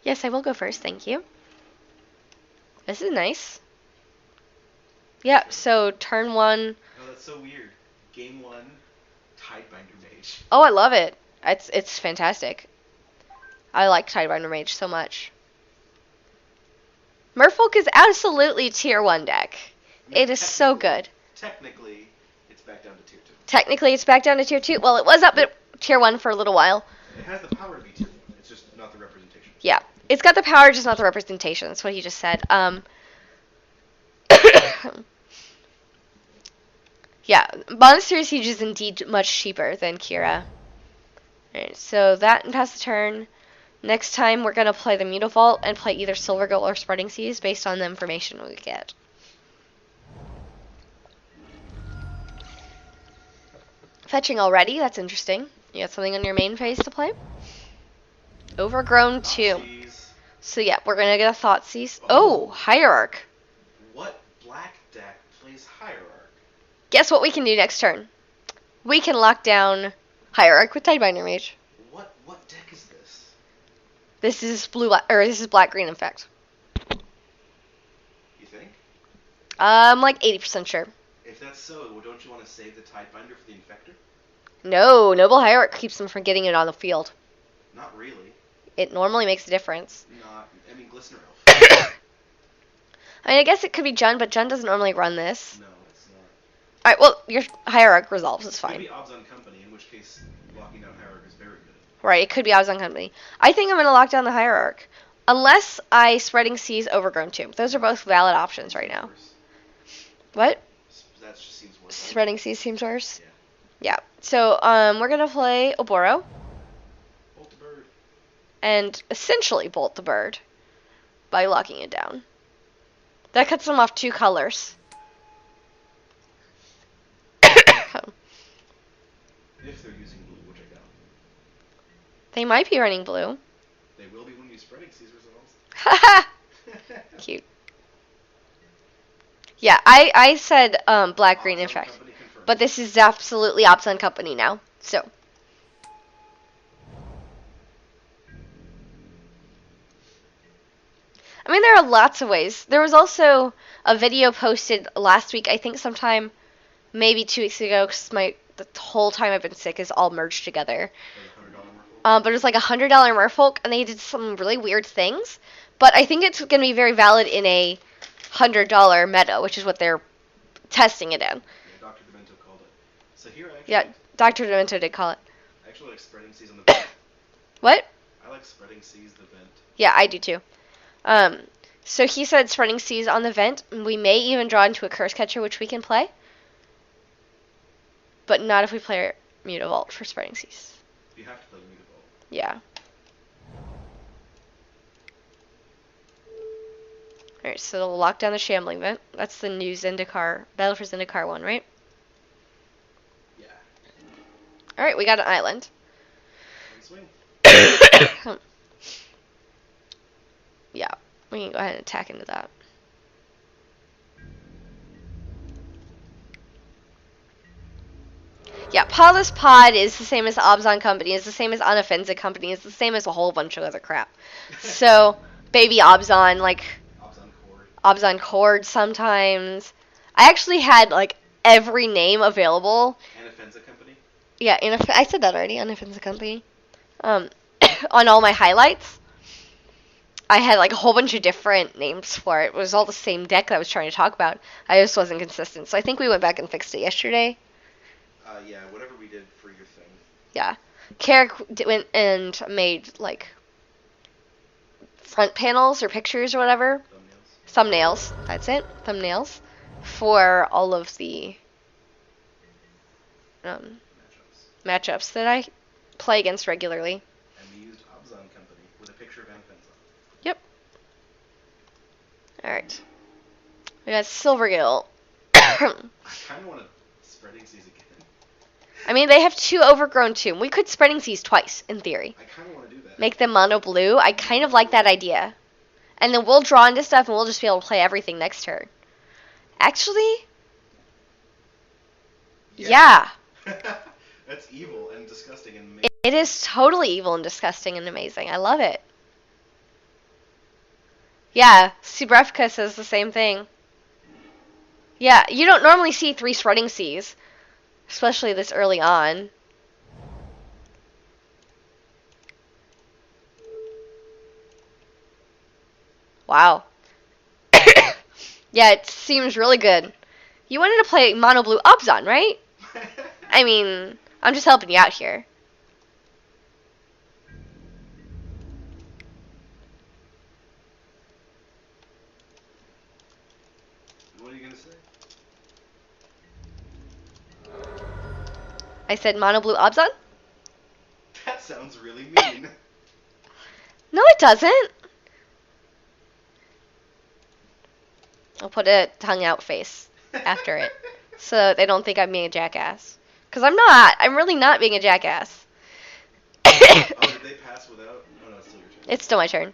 Yes, I will go first, thank you. This is nice. Yeah, so turn 1. Oh, that's so weird. Game 1, Tidebinder Mage. Oh, I love it. It's fantastic. I like Tidebinder Mage so much. Merfolk is absolutely tier 1 deck. I mean, It is so good. Technically, it's back down to tier 2. Technically, it's back down to tier 2. Well, it was up at tier 1 for a little while. It has the power to be tier 1. It's just not the representation. Yeah. It's got the power, just not the representation. That's what he just said. Yeah, Monastery Siege is indeed much cheaper than Kira. Alright, so that and pass the turn. Next time, we're going to play the Mutavault and play either Silver Goal or Spreading Seas based on the information we get. Fetching already, that's interesting. You got something on your main phase to play? Overgrown 2. So yeah, we're going to get a Thoughtseize. Oh, Hierarch. What black deck plays Hierarch? Guess what we can do next turn? We can lock down Hierarch with Tidebinder Mage. What deck is this? This is this is black-green effect. You think? I'm like 80% sure. If that's so, well, don't you want to save the Tidebinder for the Infector? No, Noble Hierarch keeps them from getting it on the field. Not really. It normally makes a difference. I mean, Glistener Elf. I mean, I guess it could be Jund, but Jund doesn't normally run this. No, it's not. Alright, well, your Hierarch resolves. It's fine. Maybe Abzan Company, in which case locking down Hierarch is very good. Right, it could be Abzan Company. I think I'm going to lock down the Hierarch. Unless I Spreading Seas Overgrown 2. Those are both valid options right now. What? That just seems worse. Spreading Seas seems worse? Yeah. Yeah. So, we're going to play Oboro. Bolt the bird. And essentially bolt the bird by locking it down. That cuts them off 2 colors. If they're using blue, which I doubt. They might be running blue. They will be when you Spreading Seas resolves. Haha! Cute. Yeah, I said black-green in fact. But this is absolutely Abzan Company now. So. I mean, there are lots of ways. There was also a video posted last week, I think sometime, maybe 2 weeks ago, because the whole time I've been sick is all merged together. But it was like $100 Merfolk, and they did some really weird things. But I think it's going to be very valid in a $100 meta, which is what they're testing it in. Yeah, Dr. Demento called it. So here I actually Yeah, Dr. Demento did call it. I actually like Spreading Seas on the vent. What? I like Spreading Seas the vent. Yeah, I do too. So he said Spreading Seas on the vent. We may even draw into a Curse Catcher, which we can play. But not if we play Mutavault for Spreading Seas. You have to play Mutavault. Yeah. Alright, so we'll lock down the Shambling Vent. That's the new Zendikar, Battle for Zendikar one, right? Yeah. Alright, we got an island. Swing. Yeah, we can go ahead and attack into that. Yeah, Paula's Pod is the same as Abzan Company, is the same as Unoffensive Company, is the same as a whole bunch of other crap. So, baby Abzan, like, Abzan Cord sometimes. I actually had, like, every name available. Unoffensive Company? Yeah, I said that already, Unoffensive Company. On all my highlights. I had like a whole bunch of different names for it. It was all the same deck that I was trying to talk about. I just wasn't consistent. So I think we went back and fixed it yesterday. Yeah, whatever we did for your thing. Yeah. Carrick went and made like front panels or pictures or whatever. Thumbnails. That's it. Thumbnails. For all of the matchups that I play against regularly. And we used Abzan Company with a picture of Anfenza. Yep. Alright. We got Silvergill. I kind of want to Spreading Seas again. I mean, they have 2 Overgrown 2. We could Spreading Seas twice, in theory. I kind of want to do that. Make them mono blue. I kind of like that idea. And then we'll draw into stuff and we'll just be able to play everything next turn. Actually? Yeah. That's evil and disgusting and amazing. It is totally evil and disgusting and amazing. I love it. Yeah, Subrefka says the same thing. Yeah, you don't normally see 3 spreading Cs, especially this early on. Wow. Yeah, it seems really good. You wanted to play Mono Blue Abzan, right? I mean, I'm just helping you out here. What are you gonna say? I said Mono Blue Abzan? That sounds really mean. No, it doesn't. I'll put a tongue out face after it so they don't think I'm being a jackass. Because I'm not. I'm really not being a jackass. Oh, did they pass without? Oh no, it's still your turn. It's still my turn.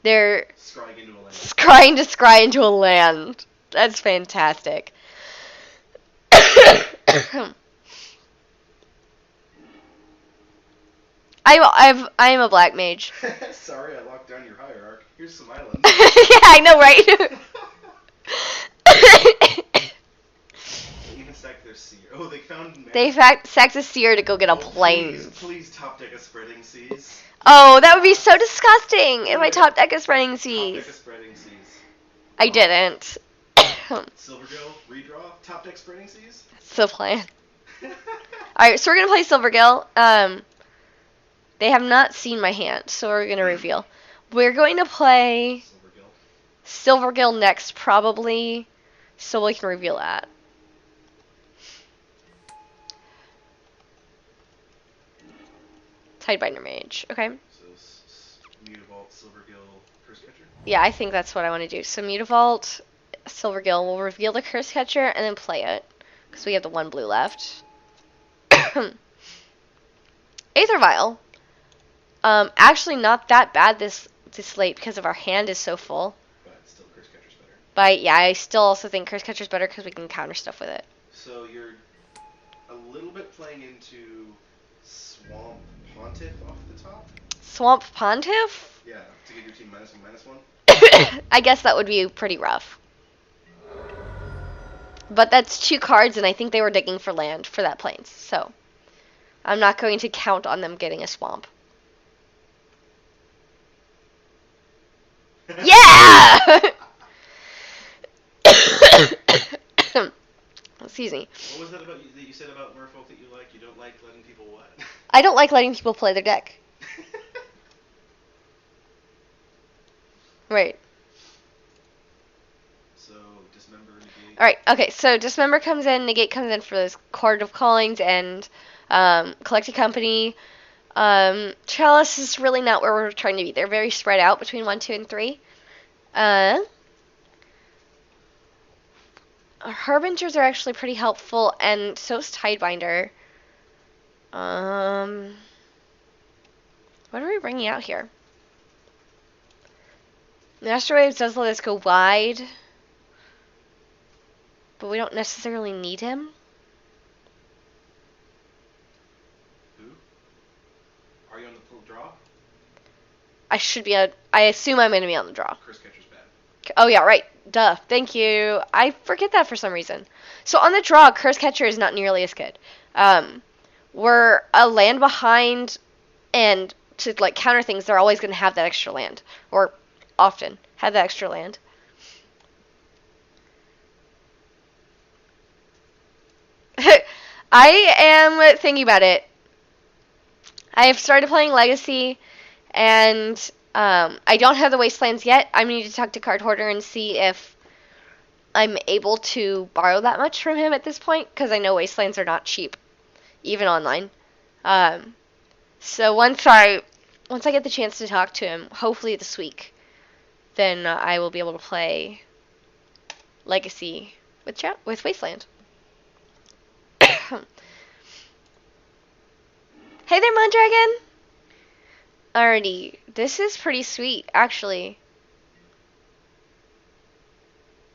They're Scrying into a land. scrying to scry into a land. That's fantastic. I am a black mage. Sorry, I locked down your hierarch. Here's some islands. Yeah, I know, right? They even sacked their seer. Oh, they found. They sacked a seer to go get a plane. Please top deck a spreading seas. Oh, that would be so disgusting if I top deck a spreading seas. Top deck a spreading seas. I didn't. Silvergill, redraw, top deck spreading seas. That's the plan. Alright, so we're gonna play Silvergill. They have not seen my hand, so we're gonna reveal. We're going to play Silvergill next, probably, so we can reveal that. Tidebinder Mage, okay. So, Mutavault, Silvergill, Cursecatcher? Yeah, I think that's what I want to do. So Mutavault, Silvergill, we'll reveal the Cursecatcher and then play it, because we have the 1 blue left. Aether Vial. Actually not that bad this late because of our hand is so full. But still, Cursecatcher's better. But yeah, I still also think Cursecatcher's better because we can counter stuff with it. So you're a little bit playing into Swamp Pontiff off the top? Swamp Pontiff? Yeah, to give your team -1/-1. I guess that would be pretty rough. But that's 2 cards, and I think they were digging for land for that plains, so I'm not going to count on them getting a swamp. Yeah! Excuse me. What was that about that you said about Merfolk that you like? You don't like letting people what? I don't like letting people play their deck. Right. So, Dismember, Negate. Alright, okay, so Dismember comes in, Negate comes in for this Court of Callings, and Collected Company. Chalice is really not where we're trying to be. They're very spread out between 1, 2, and 3. Harbingers are actually pretty helpful, and so is Tidebinder. What are we bringing out here? Master Waves does let us go wide, but we don't necessarily need him. Who? Are you on the draw? I should be. I assume I'm going to be on the draw. Cursecatcher's bad. Oh yeah, right. Duh. Thank you. I forget that for some reason. So on the draw, Cursecatcher is not nearly as good. We're a land behind, and to like counter things, they're always going to have that extra land, or often have that extra land. I am thinking about it. I have started playing Legacy, and I don't have the Wastelands yet. I need to talk to Card Hoarder and see if I'm able to borrow that much from him at this point, because I know Wastelands are not cheap, even online. So once I get the chance to talk to him, hopefully this week, then I will be able to play Legacy with Wasteland. Hey there, Mondragon! Alrighty, this is pretty sweet, actually.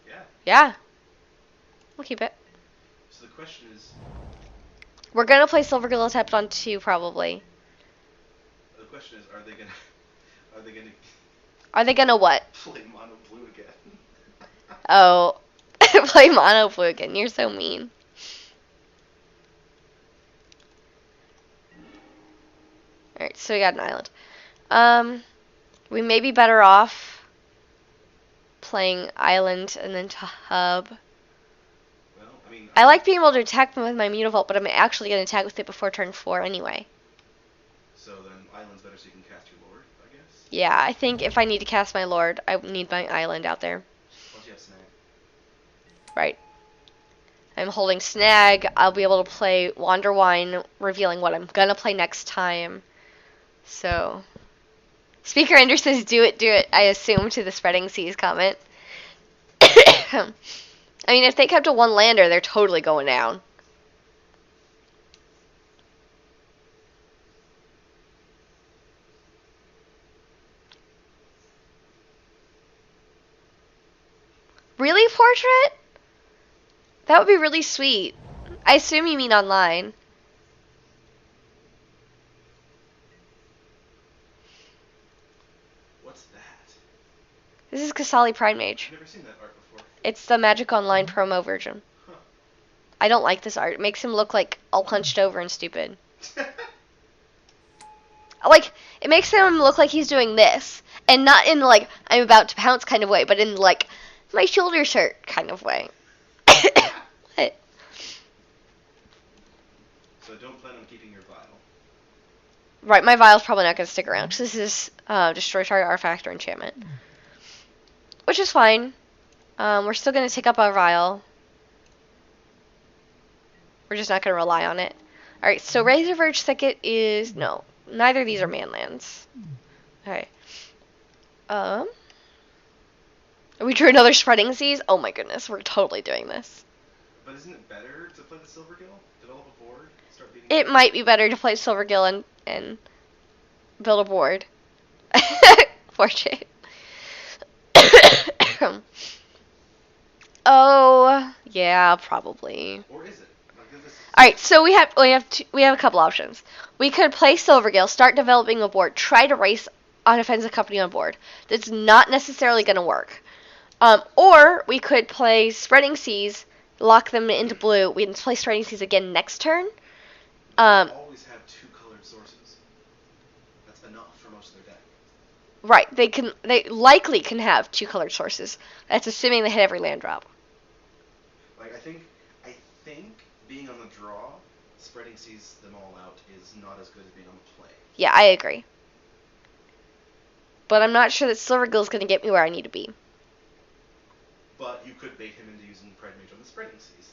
Yeah. Yeah. We'll keep it. So the question is... We're gonna play Silvergill tapped on 2, probably. The question is, are they gonna Are they gonna what? Play mono blue again. Oh, play mono blue again. You're so mean. Alright, so we got an island. We may be better off playing island and then to hub. Well, I mean, I like being able to attack them with my Mutavault, but I'm actually going to attack with it before turn 4 anyway. So then island's better so you can cast your lord, I guess? Yeah, I think if I need to cast my Lord, I need my island out there. Plus you have snag. Right. I'm holding snag. I'll be able to play Wanderwine, revealing what I'm going to play next time. So, Speaker Ender says, do it, I assume, to the Spreading Seas comment. I mean, if they kept to one lander, they're totally going down. Really, Portrait? That would be really sweet. I assume you mean online. What's that? This is Kasali Pride Mage. I've never seen that art before. It's the Magic Online promo version. Huh. I don't like this art. It makes him look like all hunched over and stupid. Like, it makes him look like he's doing this. And not in, like, I'm about to pounce kind of way, but in, like, my shoulder shirt kind of way. What? So don't plan on keeping your vial. Right, my vial's probably not going to stick around, because this is Destroy Target Artifact or Enchantment. Which is fine. We're still going to take up our vial. We're just not going to rely on it. Alright, so Razor Verge Thicket is... No, neither of these are manlands. Okay. We drew another Spreading Seas? Oh my goodness, we're totally doing this. But isn't it better to play the Silvergill? Develop a board? Start beating It might be better to play Silvergill and build a board. Portrait. Oh, yeah, probably. Or is it? Like, this is... All right, so we have a couple options. We could play Silvergill, start developing a board, try to race an offensive company on board. That's not necessarily going to work. Or we could play Spreading Seas, lock them into blue. We can play Spreading Seas again next turn. always have two colored sources. That's enough for most of their deck. Right, they likely can have two colored sources. That's assuming they hit every land drop. Like I think being on the draw, Spreading Seas them all out is not as good as being on the play. Yeah, I agree. But I'm not sure that Silvergill is going to get me where I need to be. But you could bait him into using Pride Mage on the Spreading Seas.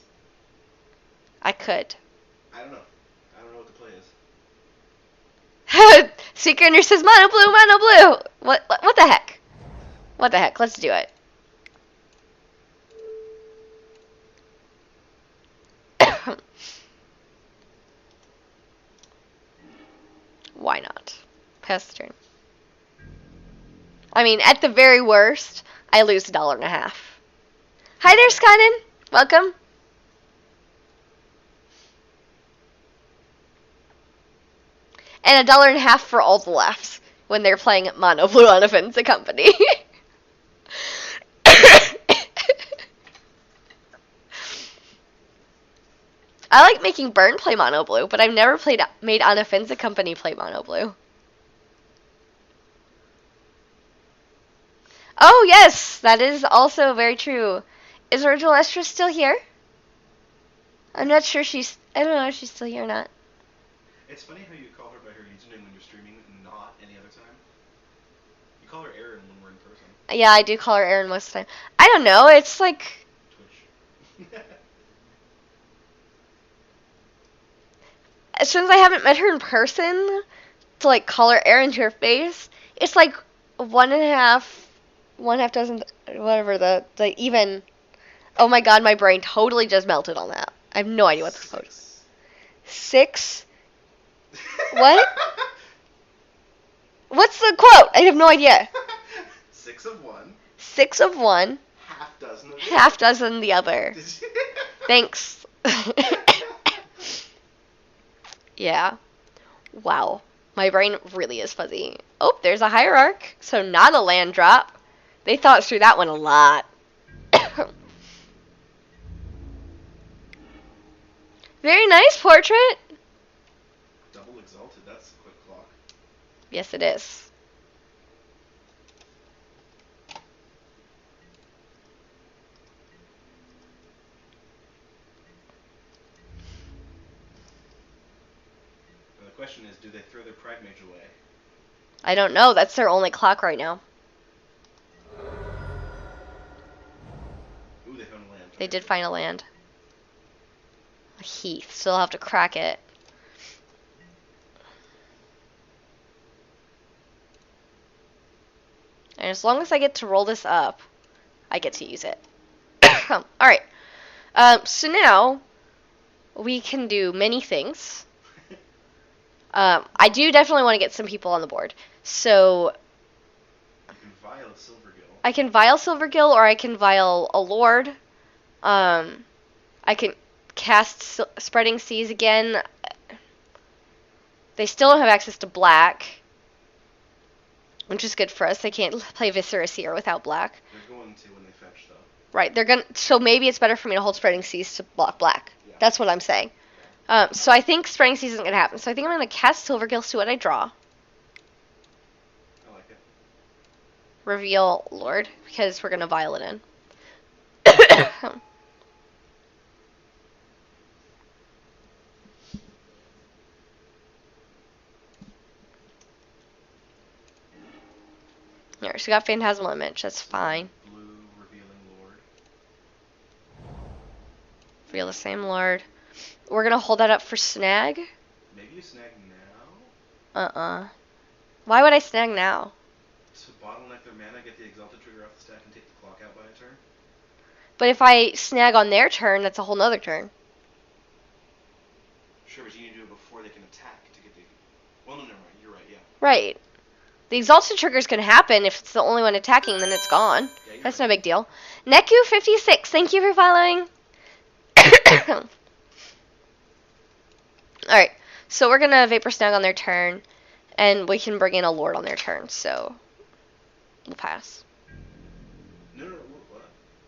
I could. I don't know. I don't know what the play is. Seeker Ender says mono blue, mono blue. What the heck? What the heck? Let's do it. Why not? Pass the turn. I mean, at the very worst, I lose $1.50. Hi there, Skyden. Welcome. And $1.50 for all the laughs when they're playing mono blue on Offensive Company. I like making Burn play mono blue, but I've never made on Offensive Company play mono blue. Oh yes, that is also very true. Is Original Estra still here? I'm not sure I don't know if she's still here or not. It's funny how you call her by her username when you're streaming and not any other time. You call her Erin when we're in person. Yeah, I do call her Erin most of the time. I don't know, it's like... Twitch. Since I haven't met her in person, to like call her Erin to her face, it's like one half dozen, whatever, the even... Oh my god, my brain totally just melted on that. I have no idea what the code is. 6? What? What's the quote? I have no idea. 6 of one. 6 of one. Half dozen the other. Thanks. Yeah. Wow. My brain really is fuzzy. Oh, there's a hierarch, so not a land drop. They thought through that one a lot. Very nice portrait. Double exalted, that's a quick clock. Yes, it is. And the question is, do they throw their Pride Mage away? I don't know. That's their only clock right now. Ooh, they found a land. They did find a land. A heath. Still have to crack it. And as long as I get to roll this up, I get to use it. Alright. So now, we can do many things. I do definitely want to get some people on the board. So, You can vial a Silvergill. I can vial Silvergill, or I can vial a Lord. I can cast Spreading Seas again. They still don't have access to black, which is good for us. They can't play Viscera Seer without black. They're going to when they fetch, though. Right, they're gonna. So maybe it's better for me to hold Spreading Seas to block black. Yeah. That's what I'm saying. So I think Spreading Seas isn't gonna happen. So I think I'm gonna cast Silvergill, see what I draw. I like it. Reveal Lord, because we're gonna vial it in. There, so we got Phantasmal Image. That's fine. Blue revealing Lord. Reveal the same Lord. We're gonna hold that up for snag. Maybe you snag now? Why would I snag now? To bottleneck their mana, get the Exalted trigger off the stack, and take the clock out by a turn? But if I snag on their turn, that's a whole nother turn. Sure, but you need to do it before they can attack to get the... Well, no, never mind. You're right, yeah. Right. The Exalted trigger's gonna happen. If it's the only one attacking, then it's gone. Yeah, That's right. no big deal. Neku56, thank you for following. Alright, so we're gonna Vapor Snag on their turn, and we can bring in a Lord on their turn, so we'll pass. No, what?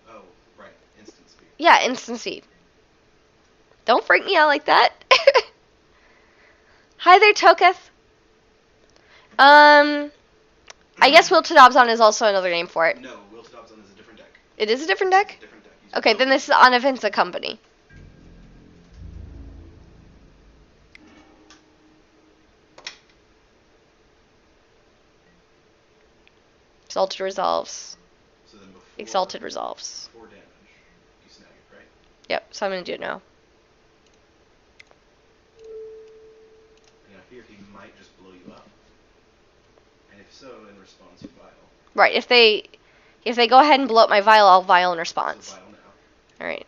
Oh, right. Instant speed. Yeah, instant speed. Don't freak me out like that. Hi there, Toketh. I guess Wilted Abzan is also another name for it. No, Wilted Abzan is a different deck. It is a different deck? It's a different deck. Okay, then this is Anavinza Company. Exalted Resolves. So then before... Exalted Resolves. Before damage, you snag it, right? Yep, so I'm going to do it now. And I fear he might just blow you up. And if so, in response, you vial. Right, if they go ahead and blow up my vial, I'll vial in response. So vial now. Alright.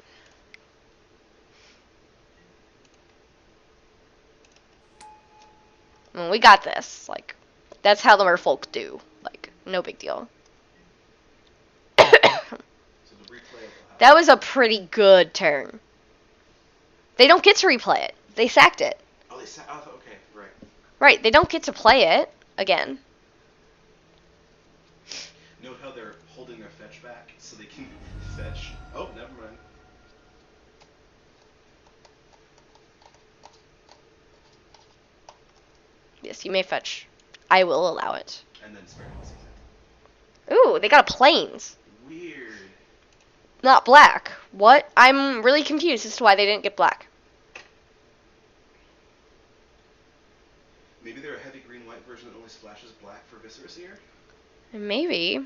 Well, we got this. Like, that's how the Merfolk do. Like, no big deal. So the replay will happen. That was a pretty good turn. They don't get to replay it. They sacked it. Oh, they sacked... Oh, okay, right. Right, they don't get to play it again. Note how they're holding their fetch back so they can fetch... Oh, never mind. Yes, you may fetch. I will allow it. And then Spreading Seas. Ooh, they got a plains. Weird. Not black. What? I'm really confused as to why they didn't get black. Maybe they're a heavy green-white version that only splashes black for Viscera Seer? Maybe.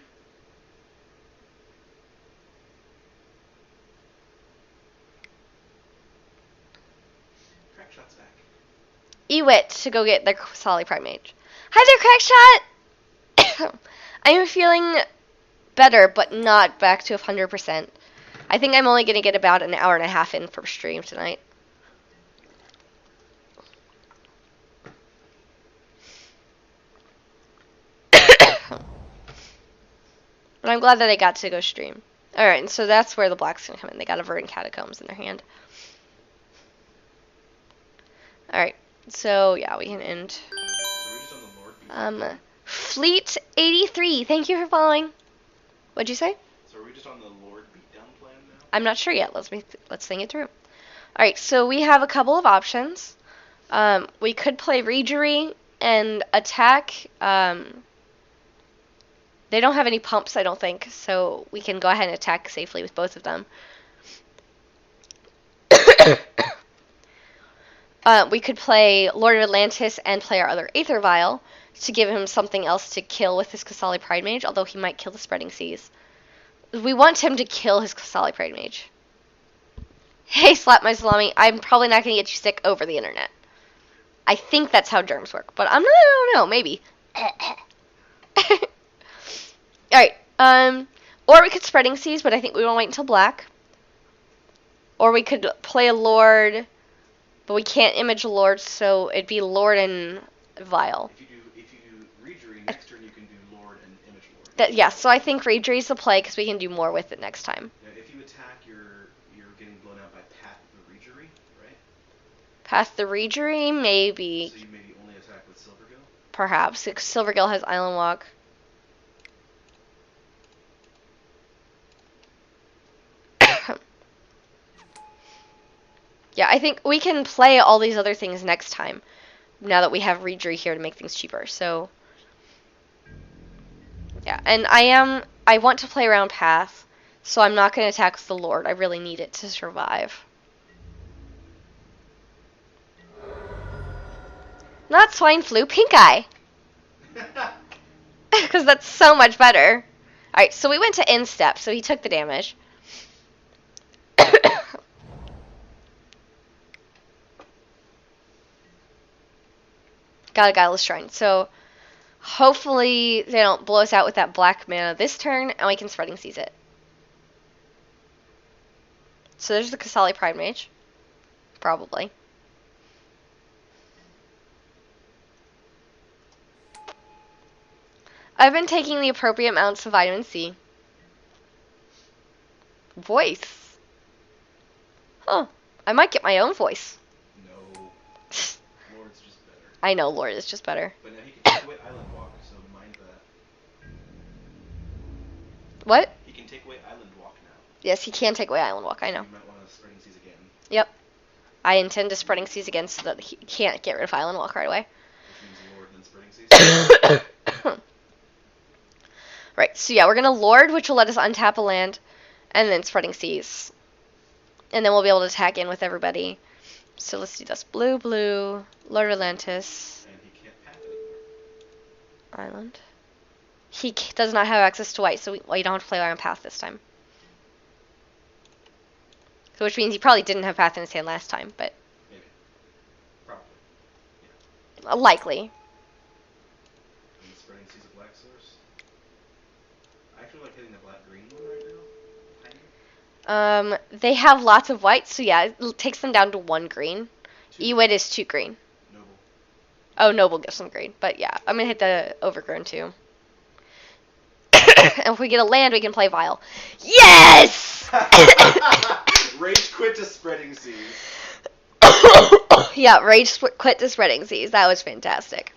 Crackshot's back. Ewit to go get their Solid Prime Mage. Hi there, Crackshot! I am feeling better, but not back to 100%. I think I'm only going to get about an hour and a half in for stream tonight. And I'm glad that I got to go stream. Alright, and so that's where the black's going to come in. They got a Verdant Catacombs in their hand. Alright, so yeah, we can end. So we just Fleet 83. Thank you for following. What'd you say? So are we just on the Lord beatdown plan now? I'm not sure yet. Let's think it through. All right, so we have a couple of options. We could play Regery and attack. They don't have any pumps, I don't think, so we can go ahead and attack safely with both of them. We could play Lord of Atlantis and play our other Aether Vial to give him something else to kill with his Kasali Pride Mage, although he might kill the Spreading Seas. We want him to kill his Kasali Pride Mage. Hey, Slap My Salami, I'm probably not going to get you sick over the internet. I think that's how germs work, but I don't know, maybe. Alright, or we could Spreading Seas, but I think we want to wait until black. Or we could play a Lord, but we can't image a Lord, so it'd be Lord and Vial. If you do Regery, next turn you can do Lord and image Lord. Yeah, so I think Regery's the play, because we can do more with it next time. Yeah, if you attack, you're getting blown out by Path the Regery, right? Path the Regery, maybe. So you maybe only attack with Silvergill? Perhaps. Silvergill has Island Walk. Yeah, I think we can play all these other things next time, now that we have Regery here to make things cheaper, so... Yeah, and I want to play around Path, so I'm not going to attack with the Lord. I really need it to survive. Not Swine Flu, Pink Eye! Because that's so much better. Alright, so we went to Instep, so he took the damage. Got a Guileless Shrine. So hopefully they don't blow us out with that black mana this turn, and we can Spreading Seas it. So there's the Kasali Pride Mage. Probably. I've been taking the appropriate amounts of vitamin C. Voice. Huh. I might get my own voice. No. Lord's just better. I know Lord is just better. But now he can take away Island Walk, so mind that. What? He can take away Island Walk now. Yes, he can take away Island Walk, I know. You might want to Spreading Seas again. Yep. I intend to Spreading Seas again so that he can't get rid of Island Walk right away. Which means Lord then Spreading Seas. Right, so yeah, we're going to Lord, which will let us untap a land, and then Spreading Seas. And then we'll be able to attack in with everybody. So let's do this. Blue, blue, Lord of Atlantis. And he can't path anymore. Island. He does not have access to white, so we don't have to play on path this time. So which means he probably didn't have path in his hand last time, but... Maybe. Probably. Yeah. Likely. And Spreading Seas of Black Source. I actually like hitting the black-green one right now. They have lots of white, so yeah, it takes them down to 1 green. Ewit is 2 green. Noble. Oh, Noble gives them green, but yeah, I'm gonna hit the Overgrown too. And if we get a land, we can play Vial. Yes! Rage quit to Spreading Seas. Yeah, Rage quit to Spreading Seas. That was fantastic.